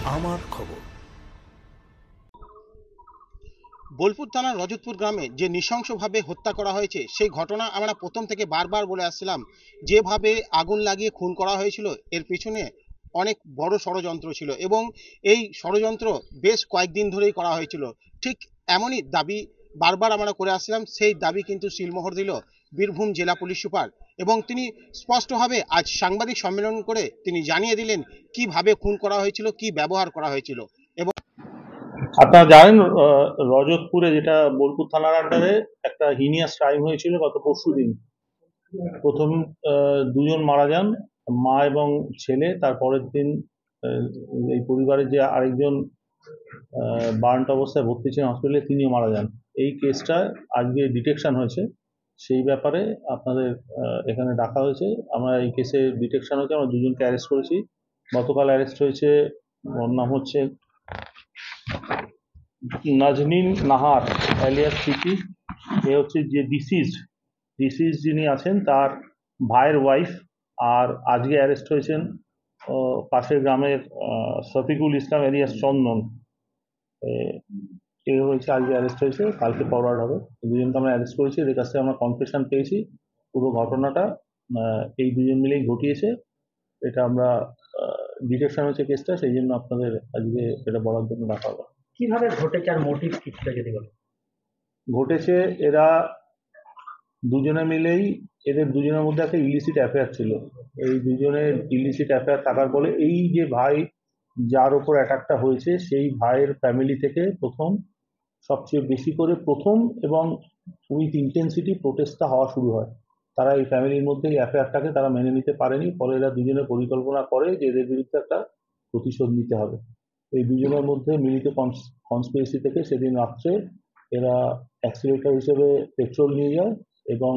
আমার খবর। বোলপুর থানার রজতপুর গ্রামে যে নৃশংসভাবে হত্যা করা হয়েছে সেই ঘটনা আমরা প্রথম থেকে বারবার বলে আসছিলাম। যেভাবে আগুন লাগিয়ে খুন করা হয়েছিল এর পিছনে অনেক বড় ষড়যন্ত্র ছিল এবং এই ষড়যন্ত্র বেশ কয়েকদিন ধরেই করা হয়েছিল। ঠিক এমনই দাবি বারবার আমরা করে আসছিলাম। সেই দাবি কিন্তু সিলমোহর দিল বীরভূম জেলা পুলিশ সুপার এবং তিনি স্পষ্টভাবে আজ সাংবাদিক সম্মেলন করে তিনি জানিয়ে দিলেন কিভাবে খুন করা হয়েছিল, কি ব্যবহার করা হয়েছিল। এবং আপনারা জানেন রজতপুরে, যেটা বোলপুর থানার আন্ডারে, একটা হিনিয়াস ক্রাইম হয়েছিল গত পরশুদিন। প্রথম দুজন মারা যান, মা এবং ছেলে। তারপরের দিন এই পরিবারের যে আরেকজন বার্নড অবস্থায় ভর্তি ছিলেন হসপিটালে, তিনিও মারা যান। এই কেসটা আজকে ডিটেকশন হয়েছে, সেই ব্যাপারে আপনাদের এখানে ডাকা হয়েছে। আমরা এই কেসে ডিটেকশন হয়েছে, আমরা দুজনকে অ্যারেস্ট করেছি। গতকাল অ্যারেস্ট হয়েছে, ওর নাম হচ্ছে নাজনীন নাহার অ্যালিয়াস সিটি। এ হচ্ছে যে ডিসিজ যিনি আছেন তার ভাইয়ের ওয়াইফ। আর আজকে অ্যারেস্ট হয়েছেন পাশের গ্রামের শফিকুল ইসলাম এলিয়াস চন্দন। এ হয়েছে আজকে অ্যারেস্ট হয়েছে, কালকে ফরওয়ার্ড হবে। দুজনকে আমরা অ্যারেস্ট করেছি, এদের কাছ থেকে আমরা কনফেশন পেয়েছি। পুরো ঘটনাটা এই দুজন মিলেই ঘটিয়েছে। এটা আমরা ডিটেকশন হয়েছে কেসটা, সেই জন্য আপনাদের আজকে এটা বলার জন্য ডাকা হবে। কিভাবে ঘটেছে আর মোটিভ কিছুটা যদি বলেন। ঘটেছে, এরা দুজনে মিলেই, এদের দুজনের মধ্যে একটা ইলিসিট অ্যাফেয়ার ছিল। এই দুজনের ইলিসিট অ্যাফেয়ার থাকার ফলে এই যে ভাই যার ওপর অ্যাটাকটা হয়েছে, সেই ভাইয়ের ফ্যামিলি থেকে প্রথম, সবচেয়ে বেশি করে প্রথম এবং উইথ ইন্টেন্সিটি প্রোটেস্টটা হওয়া শুরু হয়। তারা এই ফ্যামিলির মধ্যে এই অ্যাফেয়ারটাকে তারা মেনে নিতে পারেনি, ফলে এরা দুজনে পরিকল্পনা করে যে এদের বিরুদ্ধে একটা প্রতিশোধ নিতে হবে। এই দুজনের মধ্যে মিলিত কনস্পিরেসি থেকে সেদিন রাত্রে এরা অ্যাক্সিলেটর হিসেবে পেট্রোল নিয়ে যায় এবং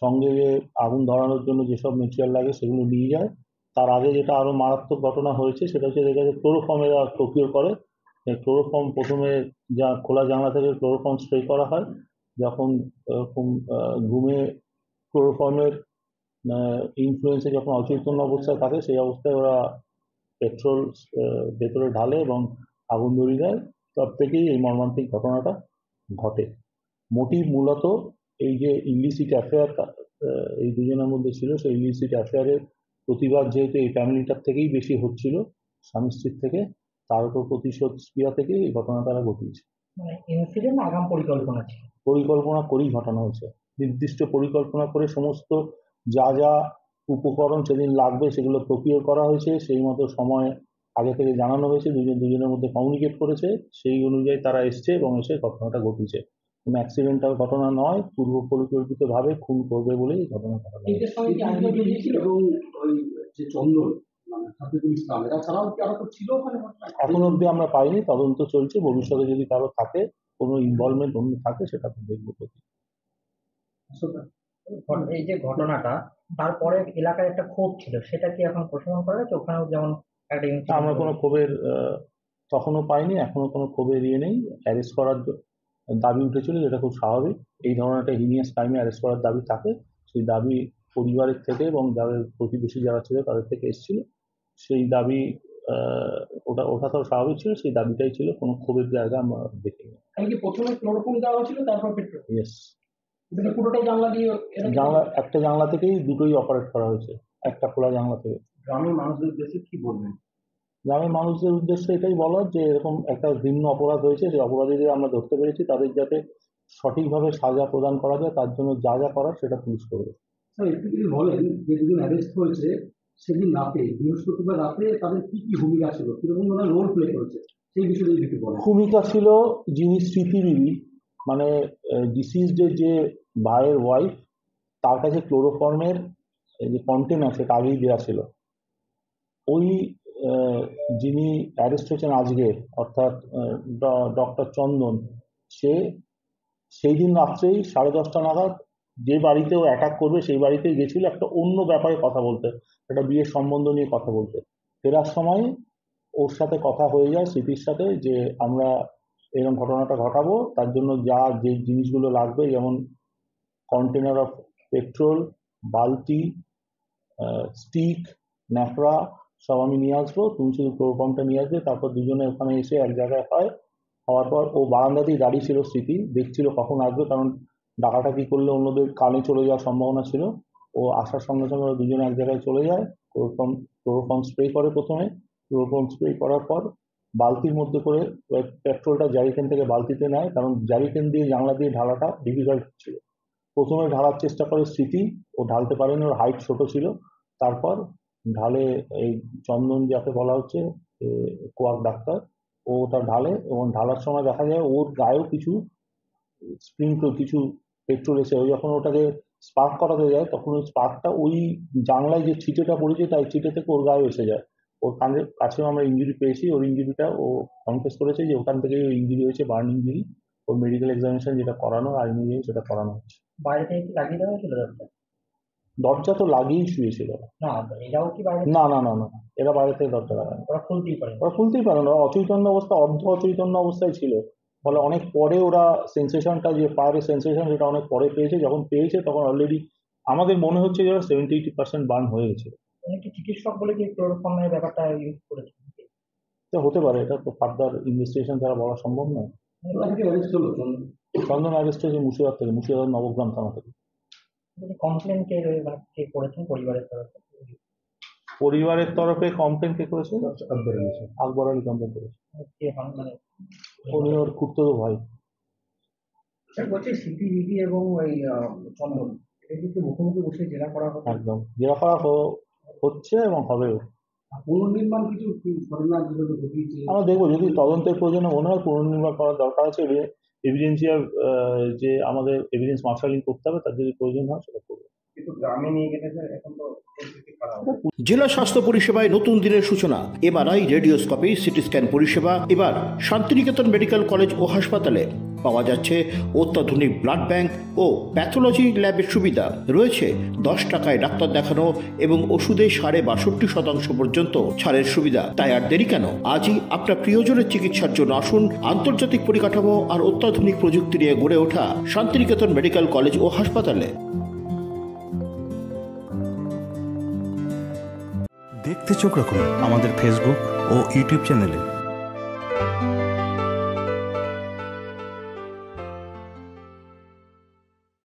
সঙ্গে আগুন ধরানোর জন্য যেসব মেটেরিয়াল লাগে সেগুলো নিয়ে যায়। তার আগে যেটা আরো মারাত্মক ঘটনা হয়েছে সেটা হচ্ছে, দেখা যায় ক্লোরোফর্ম এরা প্রকিউর করে। ক্লোরোফর্ম প্রথমে যা খোলা জানলা থেকে ক্লোরোফর্ম স্প্রে করা হয়। যখন ঘুমে ক্লোরোফর্মের ইনফ্লুয়েন্সে যখন অচেতন অবস্থায় থাকে, সেই অবস্থায় ওরা পেট্রোল ভেতরে ঢালে এবং আগুন ধরিয়ে দেয়। তব থেকেই এই মর্মান্তিক ঘটনাটা ঘটে। মোটিভ মূলত এই যে ইলিসিট অ্যাফেয়ার এই দুজনের মধ্যে ছিল, সেই ইলিসিট অ্যাফেয়ারের প্রতিবাদ যেহেতু এই ফ্যামিলিটার থেকেই বেশি হচ্ছিল, স্বামী স্ত্রীর থেকে, তার উপর প্রতিশোধ স্পৃহা থেকে এই ঘটনা তারা ঘটিয়েছে। মানে ইনসিডেন্ট আগাম পরিকল্পনা ছিল। পরিকল্পনা করেই ঘটানো হয়েছে, নির্দিষ্ট পরিকল্পনা করে সমস্ত যা যা উপকরণ সেদিন লাগবে সেগুলো প্রকিউর করা হয়েছে। সেই মতো সময় আগে থেকে জানানো হয়েছে, দুজনের মধ্যে কমিউনিকেট করেছে, সেই অনুযায়ী তারা এসছে এবং এসে ঘটনাটা ঘটিয়েছে। কোনো অ্যাক্সিডেন্টাল ঘটনা নয়, পূর্ব পরিকল্পিত ভাবে খুন করবে বলেই ঘটনা ঘটানো হয়েছে। এখন অব্দি আমরা পাইনি, তদন্ত চলছে। ভবিষ্যতে যদি কারো থাকে, কোনো ইনভলভমেন্ট অন্য থাকে, সেটা তো দেখবো। এই যে ঘটনাটা, তারপরে এলাকায় একটা ক্ষোভ ছিল, সেটা কি এখন প্রশমন করা গেছে? ওখানেও যেমন একটা আমরা কোনো ক্ষোভের তখনও পাইনি, এখনো কোনো ক্ষোভের ইয়ে নেই। অ্যারেস্ট করার দাবি উঠেছিল, যেটা খুব স্বাভাবিক। এই ধরনের একটা হিনিয়াস টাইমে অ্যারেস্ট করার দাবি থাকে, সেই দাবি পরিবারের থেকে এবং যাদের প্রতিবেশী যারা ছিল তাদের থেকে এসেছিল। সেই দাবি ওটা তো স্বাভাবিক ছিল, সেই দাবিটাই ছিল, কোনো ক্ষোভের জায়গা আমরা দেখিনি। প্রথমে ক্লোরোফর্ম দেওয়া হয়েছিল, তারপর পেট্রোল। ইয়েস, পুরোটাই জানলা দিয়ে। জানলা, একটা জানলা থেকেই দুটোই অপারেট করা হয়েছে, একটা খোলা জানলা থেকে। গ্রামের মানুষদের উদ্দেশ্যে কি বলবেন? গ্রামের মানুষদের উদ্দেশ্যে এটাই বলার যে এরকম একটা ভিন্ন অপরাধ হয়েছে, সেই অপরাধীদের আমরা ধরতে পেরেছি, তাদের যাতে সঠিকভাবে সাজা প্রদান করা যায় তার জন্য যা যা করার সেটা পুলিশ করবে। স্যার, একটু যদি বলেন যে দুজন অ্যারেস্ট হয়েছে সেদিন রাতে, বৃহস্পতিবার রাতে, তাদের কি কি ভূমিকা ছিল, কিরকম ধরনের রোল প্লে করেছে, সেই বিষয়ে যদি একটু বলেন। ভূমিকা ছিল, যিনি স্মৃতিদেবী, মানে ডিসিজড যে ভাইয়ের ওয়াইফ, তার কাছে ক্লোরোফর্মের যে কন্টেনার সেটা আগেই দেওয়া ছিল। ওই যিনি অ্যারেস্ট হয়েছেন আজকে, অর্থাৎ ডক্টর চন্দন, সে সেই দিন রাত্রেই 10:30 নাগাদ যে বাড়িতেও অ্যাটাক করবে সেই বাড়িতেই গেছিল একটা অন্য ব্যাপারে কথা বলতে, একটা বিয়ের সম্বন্ধ নিয়ে কথা বলতে। ফেরার সময় ওর সাথে কথা হয়ে যায় স্মৃতির সাথে, যে আমরা এরকম ঘটনাটা ঘটাবো, তার জন্য যে জিনিসগুলো লাগবে, যেমন কন্টেনার অফ পেট্রোল, বালতি, স্টিক, ন্যাকড়া, সব আমি নিয়ে আসবো, তুমি শুধু ক্লোরোফর্মটা নিয়ে আসবে। তারপর দুজনে ওখানে এসে এক জায়গায় হয়। হওয়ার পর ও বারান্দাতেই দাঁড়িয়ে ছিল, স্মৃতি দেখছিল কখন আসবে, কারণ ডাকাডাকি করলে অন্যদের কানে চলে যাওয়ার সম্ভাবনা ছিল। ও আসার সঙ্গে সঙ্গে ওরা দুজনে এক জায়গায় চলে যায়। ক্লোরোফর্ম স্প্রে করে প্রথমে। ক্লোরোফর্ম স্প্রে করার পর বালতির মধ্যে করে পেট্রোলটা জারিকেন থেকে বালতিতে নেয়, কারণ জারিকেন দিয়ে জানলা দিয়ে ঢালাটা ডিফিকাল্ট ছিল। প্রথমে ঢালার চেষ্টা করে স্মৃতি, ও ঢালতে পারেনি, ওর হাইট ছোট ছিল। তারপর ঢালে এই চন্দন, যাকে বলা হচ্ছে কোয়াক ডাক্তার, ও ওটা ঢালে, এবং ঢালার সময় দেখা যায় ওর গায়েও কিছু স্প্রিঙ্কল, কিছু পেট্রোল এসে ও যখন ওটাকে স্পার্ক করাতে যায়, তখন ওই স্পার্কটা ওই জানলায় যে ছিটেটা পড়েছে তাই ছিটে থেকে ওর গায়ে এসে যায়। ওর কাছেও আমরা ইঞ্জুরি পেয়েছি। ওর ইঞ্জুরিটা ও কনফেস করেছে যে ওখান থেকে ওই ইঞ্জুরি হয়েছে, বার্ন ইঞ্জুরি। ওর মেডিকেল এক্সামিনেশন যেটা করানো আর ইঞ্জুরি সেটা করানো হচ্ছে। বাইরে থেকে কি লাগিয়ে দেওয়া হয়েছিল দরজা? দরজা তো লাগিয়েই শুয়েছিল। না, এরাও কি বাইরে? না না না না, এরা বাইরে থেকে দরজা লাগায় না। ওরা খুলতেই পারে না? ওরা খুলতেই পারে না, ওরা অচৈতন্য অবস্থা, অর্ধ অচৈতন্য অবস্থায় ছিল। ফলে অনেক পরে ওরা সেন্সেশনটা, যে পায়ের সেন্সেশন, সেটা অনেক পরে পেয়েছে। যখন পেয়েছে তখন অলরেডি আমাদের মনে হচ্ছে যে 70-80% বার্ন হয়ে গেছে। উনি কি চিকিৎসক বলে কি ক্লোরোফর্মের ব্যাপারটা ইউজ করেছে? তো হতে পারে, এটা তো ফার্দার ইনভেস্টিগেশন ছাড়া বলা সম্ভব নয়। তাদেরকে অ্যারেস্ট হলো চন্দন অ্যারেস্ট হয়েছে মুর্শিদাবাদ থেকে, মুর্শিদাবাদ নবগ্রাম থানা থেকে। কমপ্লেন কে মানে কে করেছেন পরিবারের তরফে? পরিবারের তরফে কমপ্লেন কে করেছে? আকবর আলী কমপ্লেন করেছে। কে হন মানে? উনি ওর খুঁড়তো ভাই। বলছি সিপিডিডি এবং ওই চন্দন, এটা কিন্তু মুখোমুখি বসে জেরা করা হবে। একদম জেরা করা হচ্ছে এবং হবেও। পুনর্নির্মাণ কিছু ঘটনা যেগুলো ঘটিয়েছে, আমরা দেখবো, যদি তদন্তের প্রয়োজনে মনে হয় পুনর্নির্মাণ করার দরকার আছে, এভিডেন্সিয়াল যে আমাদের এভিডেন্স মার্শালিং করতে হবে, তার যদি প্রয়োজন হয় সেটা করবো। কিন্তু গ্রামে নিয়ে গেলে স্যার এখন তো পরিস্থিতি খারাপ। জেলা স্বাস্থ্য পরিষেবায় নতুন দিনের সূচনা। এমআরআই, রেডিওস্কোপি, সিটি স্ক্যান পরিষেবা এবার শান্তিনিকেতন মেডিকেল কলেজ ও হাসপাতালে। পাওয়া যাচ্ছে অত্যাধুনিক ব্লাড ব্যাংক ও প্যাথোলজি ল্যাবের সুবিধা। রয়েছে 10 টাকায় ডাক্তার দেখানো এবং ওষুধে 62.5% পর্যন্ত ছাড়ের সুবিধা। তাই আর দেরি কেন? আজই আপনার প্রিয়জনের চিকিৎসার জন্য আসুন আন্তর্জাতিক পরিকাঠামো আর অত্যাধুনিক প্রযুক্তি নিয়ে গড়ে ওঠা শান্তিনিকেতন মেডিকেল কলেজ ও হাসপাতালে। দেখতে চোখ রাখুন আমাদের ফেসবুক ও ইউটিউব চ্যানেলে।